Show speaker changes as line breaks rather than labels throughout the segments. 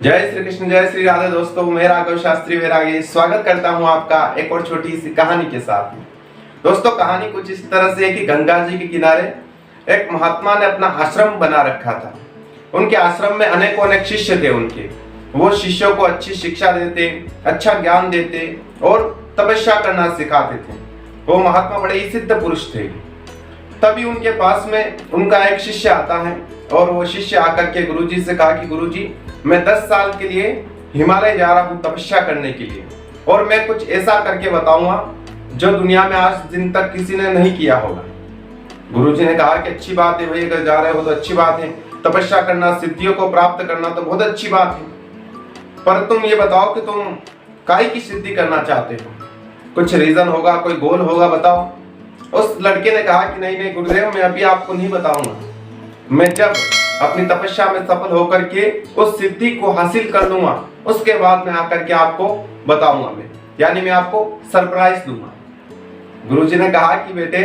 जय श्री कृष्ण, जय श्री राधे। दोस्तों, मैं राघव शास्त्री वैरागी स्वागत करता हूं आपका एक और छोटी सी कहानी के साथ में। दोस्तों, कहानी कुछ इस तरह से है कि गंगा जी के किनारे एक महात्मा ने अपना आश्रम बना रखा था। उनके आश्रम में अनेक शिष्य थे उनके। वो शिष्यों को अच्छी शिक्षा देते, अच्छा ज्ञान देते और तपस्या करना सिखाते थे। वो महात्मा बड़े ही सिद्ध पुरुष थे। तभी उनके पास में उनका एक शिष्य आता है और वो शिष्य आकर के गुरुजी से कहा कि गुरुजी, मैं 10 साल के लिए हिमालय जा रहा हूँ तपस्या करने के लिए, और मैं कुछ ऐसा करके बताऊंगा जो दुनिया में आज दिन तक किसी ने नहीं किया होगा। गुरुजी ने कहा कि अच्छी बात है भाई, अगर जा रहे हो तो अच्छी बात है। तपस्या करना, सिद्धियों को प्राप्त करना तो बहुत अच्छी बात है, पर तुम ये बताओ कि तुम काय की सिद्धि करना चाहते हो? कुछ रीजन होगा, कोई गोल होगा, बताओ। उस लड़के ने कहा कि नहीं गुरुदेव, मैं अभी आपको नहीं बताऊंगा। मैं जब अपनी तपस्या में सफल होकर के उस सिद्धि को हासिल कर लूंगा, उसके बाद मैं आकर के आपको बताऊंगा। मैं आपको सरप्राइज दूंगा। गुरुजी ने कहा कि बेटे,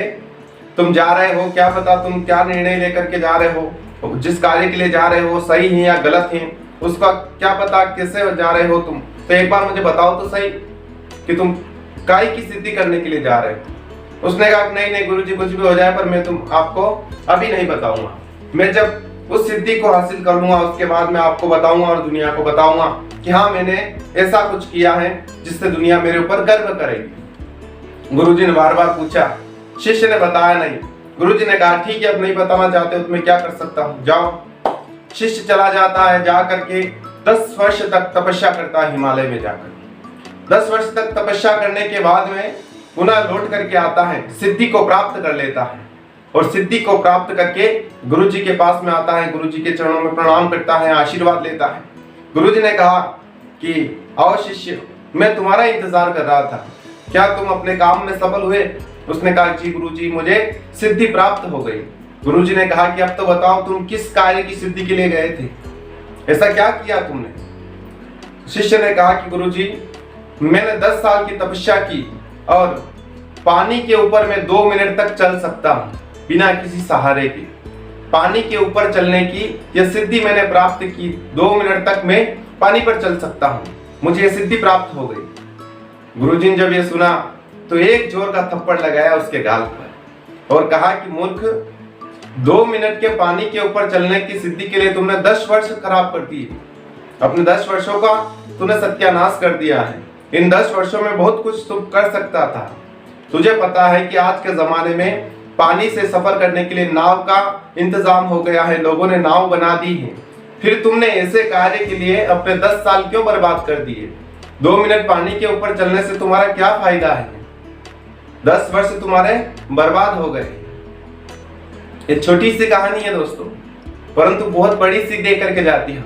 तुम जा रहे हो, क्या पता तुम क्या निर्णय लेकर के जा रहे हो, जिस कार्य के लिए जा रहे हो सही है या गलत है, उसका क्या पता कैसे जा रहे हो तुम। तो एक बार मुझे बताओ तो सही कि तुम काय की सिद्धि करने के लिए जा रहे हो। उसने कहा नहीं गुरुजी, कुछ भी हो जाए पर मैं आपको अभी नहीं बताऊंगा। मैं जब उस सिद्धि को हासिल कर लूंगा, उसके बाद मैं आपको बताऊंगा और दुनिया को बताऊंगा कि हाँ, मैंने ऐसा कुछ किया है जिससे दुनिया मेरे ऊपर गर्व करेगी। गुरुजी ने बार बार पूछा, शिष्य ने बताया नहीं। गुरुजी ने कहा ठीक है, अब नहीं बताना चाहते हो तो मैं क्या कर सकता हूँ, जाओ। शिष्य चला जाता है, जा करके 10 वर्ष तक तपस्या करता है हिमालय में जाकर। 10 वर्ष तक तपस्या करने के बाद में पुनः लौट करके आता है, सिद्धि को प्राप्त कर लेता है और सिद्धि को प्राप्त करके गुरुजी के पास में आता है, गुरुजी के चरणों में प्रणाम करता है, आशीर्वाद लेता है। गुरुजी ने कहा कि आओ शिष्य, मैं तुम्हारा इंतजार कर रहा था, क्या तुम अपने काम में सफल हुए? उसने कहा जी गुरुजी, मुझे सिद्धि प्राप्त हो गई। गुरुजी ने कहा कि अब तो बताओ, तुम किस कार्य की सिद्धि के लिए गए थे, ऐसा क्या किया तुमने? शिष्य ने कहा कि गुरुजी, मैंने 10 साल की तपस्या की और पानी के ऊपर मैं 2 मिनट तक चल सकता हूँ बिना किसी सहारे के। पानी के ऊपर चलने की यह सिद्धि मैंने प्राप्त की। 2 मिनट तक मैं पानी पर चल सकता हूँ, मुझे यह सिद्धि प्राप्त हो गई। गुरुजी ने जब ये सुना तो एक जोर का थप्पड़ लगाया उसके गाल पर और कहा कि मूर्ख, 2 मिनट के पानी के ऊपर चलने की सिद्धि के लिए तुमने 10 वर्ष खराब कर दिए। अपने 10 वर्षों का तूने सत्यानाश कर दिया है। इन 10 वर्षों में बहुत कुछ तुम कर सकता था। तुझे पता है कि आज के जमाने में पानी से सफर करने के लिए नाव का इंतजाम हो गया है, लोगों ने नाव बना दी है। फिर तुमने ऐसे कार्य के लिए अपने 10 साल क्यों बर्बाद कर दिए? 2 मिनट पानी के ऊपर चलने से तुम्हारा क्या फायदा है? 10 वर्ष तुम्हारे बर्बाद हो गए। ये छोटी सी कहानी है दोस्तों, परंतु बहुत बड़ी सीख दे करके जाती है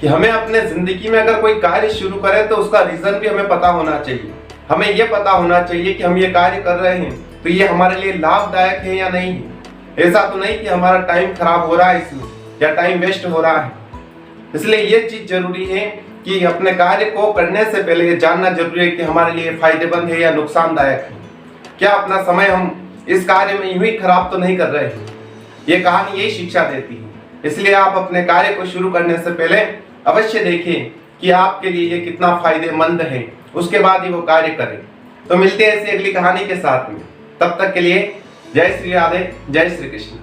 कि हमें अपने जिंदगी में अगर कोई कार्य शुरू करें तो उसका रीजन भी हमें पता होना चाहिए। हमें यह पता होना चाहिए कि हम ये कार्य कर रहे हैं तो ये हमारे लिए लाभदायक है या नहीं है। ऐसा तो नहीं कि हमारा टाइम खराब हो रहा है इसमें या टाइम वेस्ट हो रहा है। इसलिए ये चीज जरूरी है कि अपने कार्य को करने से पहले ये जानना जरूरी है कि हमारे लिए फायदेमंद है या नुकसानदायक है। क्या अपना समय हम इस कार्य में यूं ही खराब तो नहीं कर रहे हैं? ये कहानी यही शिक्षा देती है। इसलिए आप अपने कार्य को शुरू करने से पहले अवश्य देखें कि आपके लिए ये कितना फायदेमंद है, उसके बाद ही वो कार्य करें। तो मिलते हैं ऐसी अगली कहानी के साथ में। तब तक के लिए जय श्री राधे, जय श्री कृष्ण।